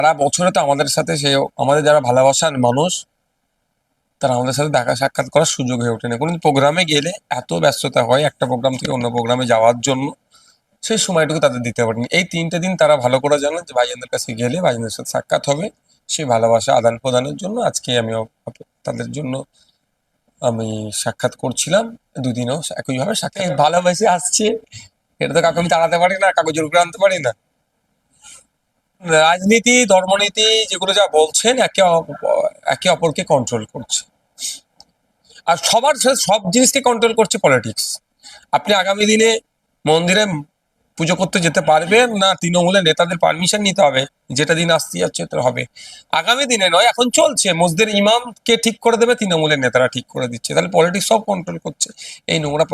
সারা বছরে তো আমাদের সাথে সে আমাদের যারা ভালোবাসার মানুষ তারা আমাদের সাথে দেখা সাক্ষাৎ করার সুযোগ হয়ে ওঠে না। কোনো প্রোগ্রামে গেলে এত ব্যস্ততা হয় একটা প্রোগ্রাম থেকে অন্য প্রোগ্রামে যাওয়ার জন্য, সেই সময়টুকু তাদের দিতে পারেনি। এই 3টে দিন তারা ভালো করে জানেন যে ভাইজানদের কাছে গেলে ভাইজানদের সাথে সাক্ষাৎ হবে, সেই ভালোবাসা আদান প্রদানের জন্য আজকে আমি তাদের জন্য আমি সাক্ষাৎ করছিলাম। দুদিনও একইভাবে সাক্ষাৎ ভালোবেসে আসছে। এটা তো কাউকে আমি তাড়াতে পারি না, কাউকে জোর করে আনতে পারি না। রাজনীতি ধর্মনীতি যেগুলো যা বলছেন একে অপরকে কন্ট্রোল করছে, আর সবার সাথে সব জিনিসকে কন্ট্রোল করছে পলিটিক্স। আপনি আগামী দিনে মন্দিরে পুজো করতে যেতে পারবেন না, তৃণমূলের নেতাদের পারমিশন নিতে হবে। যেটা দিন আসতে যাচ্ছে তো হবে, আগামী দিনে নয়, এখন চলছে। মসজিদের ইমামকে ঠিক করে দেবে তৃণমূলের নেতারা, ঠিক করে দিচ্ছে। তাহলে পলিটিক্স সব কন্ট্রোল করছে। এই নোংরা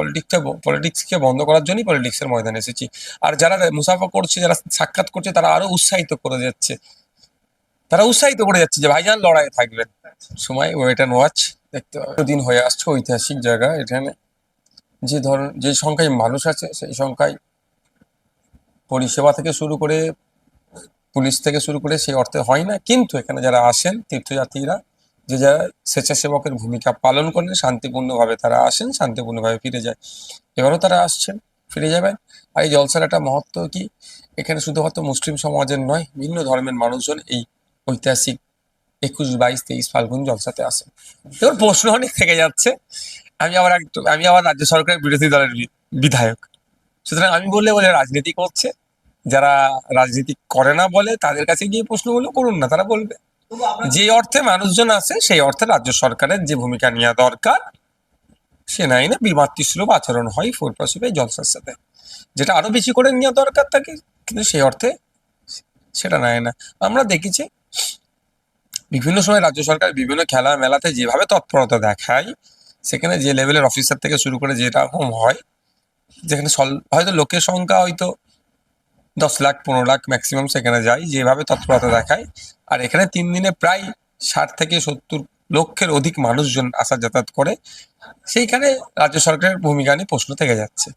পলিটিক্সকে বন্ধ করার জন্যই পলিটিক্সের ময়দানে এসেছি। আর যারা মুসাফা করছে, যারা সাক্ষাৎ করছে, তারা আরো উৎসাহিত করে যাচ্ছে। যে ভাইজান লড়াই থাকবেন, সময় ওয়েট অ্যান্ড ওয়াচ, দেখতে হবে। দিন হয়ে আসছে, ঐতিহাসিক জায়গা এখানে। যে সংখ্যায় মানুষ আছে সেই সংখ্যায় পরিষেবা থেকে শুরু করে পুলিশ থেকে শুরু করে সেই অর্থে হয় না, কিন্তু এখানে যারা আসেন তীর্থযাত্রীরা, যে যারা স্বেচ্ছাসেবকের ভূমিকা পালন করেন, শান্তিপূর্ণভাবে তারা আসেন, শান্তিপূর্ণভাবে ফিরে যায়। এবারও তারা আসছেন, ফিরে যাবেন। আর এই জলসার একটা মহত্ব কি, এখানে শুধুমাত্র মুসলিম সমাজের নয়, ভিন্ন ধর্মের মানুষজন এই ঐতিহাসিক 21, 22, 23 ফাল্গুন জলসাতে আসেন। এবার প্রশ্ন অনেক থেকে যাচ্ছে, আমি আবার রাজ্য সরকারের বিরোধী দলের বিধায়ক, সুতরাং আমি বললে বলে রাজনীতি করছে। যারা রাজনীতি করে না বলে তাদের কাছে গিয়ে প্রশ্নগুলো করুন না, তারা বলবে। যে অর্থে মানুষজন আছে সেই অর্থে রাজ্য সরকারের যে ভূমিকা নেওয়া দরকার, সে নাই না বিমাতৃসুলভ আচরণ হয় ফুরপ্রসবে জলসার সাথে, যেটা আরো বেশি করে নেওয়া দরকার থাকে, কিন্তু সেই অর্থে সেটা নেয় না। আমরা দেখেছি বিভিন্ন সময় রাজ্য সরকার বিভিন্ন খেলা মেলাতে যেভাবে তৎপরতা দেখায়, সেখানে যে লেভেলের অফিসার থেকে শুরু করে যেরকম হয়, যেখানে হয়তো লোকের সংখ্যা হয়তো 10 লাখ 15 লাখ ম্যাক্সিমাম সেখানে যায়, যেভাবে তৎপরতা দেখায়। আর এখানে 3 দিনে প্রায় 60 থেকে 70 লক্ষের অধিক মানুষজন আসা যাতায়াত করে, সেইখানে রাজ্য সরকারের ভূমিকা নিয়ে প্রশ্ন থেকে যাচ্ছে।